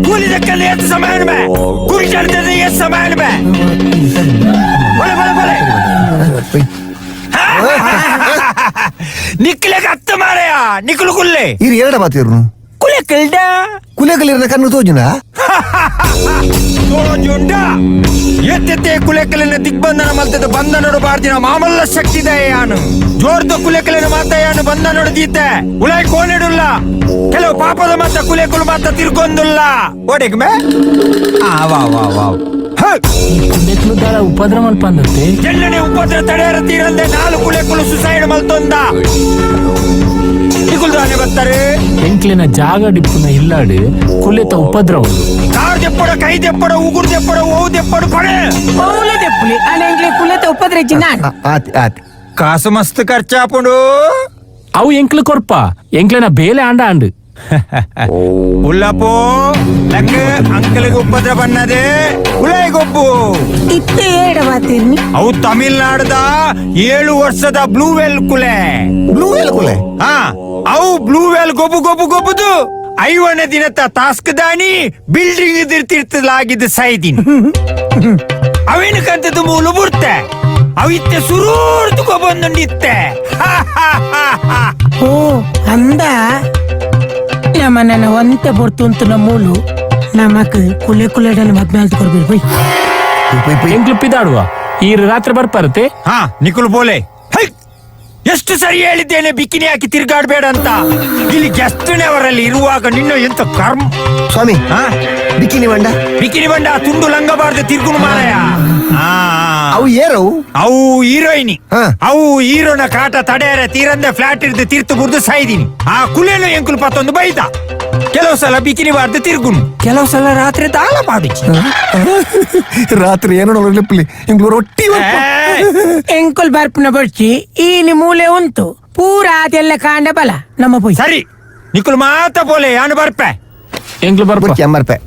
ಕೂಲಿ ಲೆಕ್ಕಲ್ಲಿ ಎಷ್ಟು ಸಮಯ ಕುರಿ ಕಡ್ತದೆ ಎಷ್ಟು ಸಮಯ ಬಲೆ ಬಲೆ ಬಲೆ ನಿಕ್ಲೆಗೆ ಹತ್ತ ಮಾರೆಯ ನಿಕ್ಲು ಕುಲ್ಲೆ ಇರು ಎರಡ ಮಾತಿರ್ನು ಕುಲೆ ಕಲ್ಡ ಕುಲೆ ಕಲಿರ್ನ ಕಣ್ಣು ತೋಜುನ ತೋಜುಂಡ ಎತ್ತೆತ್ತೆ ಕುಲೆಕಲಿನ ದಿಗ್ಬಂಧನ ಮಲ್ತದ ಬಂಧನಡು ಬಾರ್ದಿನ ಮಾಮಲ್ಲ ಶಕ್ತಿ ದಯಾನು ಜೋರ್ದ ಕುಲೆಕಲಿನ ಮಾತಯ್ಯಾನು ಬಂಧನಡು ದೀತೆ ಉಲಾಯ್ ಕೋನೆಡುಲ್ಲ ಕೆಲವು ಪಾಪದ ಮತ್ತ ಕುಲೆಕುಲು ಮಾತ ತಿರ್ಗೊಂದುಲ್ಲ ಓಡೆಗ್ ಮೇ ವಾ ವಾ ವಾ ಕುಲೆಕುಲು ದಾರ ಉಪದ್ರ ಮಲ್ಪಂದತ್ತೆ ಎಲ್ಲನೆ ಉಪದ್ರ ತಡೆಯರ ತೀರಂದೆ 4 ಕುಲೆಕುಲು ಸುಸೈಡ್ ಮಲ್ತೊಂದ ನಿಕುಲ್ದಾನೆ ಬರ್ತಾರೆ ಎಂಕ್ಲಿನ ಜಾಗ ಡಿಪ್ಪುನ ಇಲ್ಲಾಡು ಕುಲೆತ ಉಪದ್ರ ಉಂಡು ಕಾರ್ ದೆಪ್ಪಡ ಕೈ ದೆಪ್ಪಡ ಉಗುರು ದೆಪ್ಪಡ ಓವು ದೆಪ್ಪಡು ಕೊಡೆ ಪೌಲೆ ದೆಪ್ಪುಲಿ ಅನೆಂಗ್ಲೆ ಕುಲೆತ ಉಪದ್ರ ಇಜ್ಜಿನ ಆತಿ ಆತಿ ಕಾಸು ಮಸ್ತ್ ಖರ್ಚಾಪುಂಡು ಅವು ಎಂಕ್ಲು ಕೊರ್ಪ ಎಂಕ್ಲಿನ ಬೇಲೆ ಆಂಡ ಆಂಡು ಉಲ್ಲಪೋ ಲಂಗ ಅಂಕಲಿಗೆ ಉಪದ್ರ ಬನ್ನದೆ ಉಲಾಯ್ಗೊಬ್ಬು ಇತ್ತೆ ಏಡ ಮಾತಿರ್ನಿ ಅವು ತಮಿಳ್ನಾಡದ 7 ವರ್ಷದ ಬ್ಲೂ ವೇಲ್ ಕುಲೆ ಬ್ಲೂ ವೇಲ್ ಕುಲೆ ಹಾ ಅವು ಬ್ಲೂ ವೇಲ್ ಗೊಬ್ಬು ಗೊಬ್ಬು ಗೊಬ್ಬುದು 5ನೇ ದಿನದ ಟಾಸ್ಕ್ ದಾನಿ ಬಿಲ್ಡಿಂಗ್ ತಿರ್ತಿರ್ತಲಾಗಿದ್ದ ಸೈದಿನ್ ಅವೇನ ಕಂತದ್ದು ಮೂಲು ಬುರ್ತೆ ಅವಿತ್ತೆ ಸುರೂರ್ತು ಕೊಬ್ಬಂದುಂಡಿತ್ತೆ ಓ ಅಂದ ನಮ್ಮನ್ನ ಒಂತ ಬೊರ್ತು ಅಂತ ನಮ್ಮೂಲು ನಮಕ್ ಕುಲೆ ಕುಲೆಡನ್ನು ಮದ್ಮೆ ಆಲ್ತು ಕೊಡ್ಬೇಕು ಬೈ ಎಂಕ್ಲು ಪಿದಾಡುವ ಈ ರಾತ್ರಿ ಬರ್ಪಾರತೆ ಹಾ ನಿಕುಲ್ ಬೋಲೆ ಹೈ ಎಷ್ಟು ಸರಿ ಹೇಳಿದ್ದೇನೆ ಬಿಕಿನಿ ಹಾಕಿ ತಿರ್ಗಾಡ್ಬೇಡ ಅಂತ ಇಲ್ಲಿ ಗೆಸ್ಟ್ನವರಲ್ಲಿ ಇರುವಾಗ ನಿನ್ನ ಎಂತ ಕರ್ಮ ಸ್ವಾಮಿ ಹಾ ಬಿಕಿನಿ ಬಂಡ ಬಿಕಿನಿ ಬಂಡ ತುಂಡು ಲಂಗಬಾರ್ದು ತಿರ್ಗುನು ಮಾರಾಯ ಅವು ಏರವು ಅವು ಹೀರೋಯಿನಿ ಹಾ. ಅವು ಹೀರೋನ ಕಾಟ ತಡೆಯರೆ ತೀರಂದೆ ಫ್ಲಾಟ್ ಇರ್ದು ತೀರ್ತು ಗುರ್ದು ಸಾಯ್ದೀನಿ ಆ ಕುಲೇನು ಎಂಕುಲ್ ಪತ್ತೊಂದು ಬೈದ ಕೆಲವು ಸಲ ಬಿಕಿನಿ ಬಾರ್ದು ತಿರ್ಗುನು ಕೆಲವು ಸಲ ರಾತ್ರಿ ತಾಳ ಪಾಡಿಚಿ ರಾತ್ರಿ ಏನೋ ನೋಡ್ಲಿಪ್ಪಲಿ ಇಂಗ್ಳು ರೊಟ್ಟಿ ಎಂಕುಲ್ ಬರ್ಪುನ ಬಡ್ಚಿ ಈ ಮೂಲೆ ಉಂಟು ಪೂರ ಅದೆಲ್ಲ ಕಾಂಡ ಬಲ ನಮ್ಮ ಪೊಯ್ ಸರಿ ನಿಕುಲ್ ಮಾತ ಬೋಲೆ ಯಾನು ಬರ್ಪೆ ಎಂಕ್ಲು ಬರ್ಪ ಕೆಮ್ಮರ್ಪೆ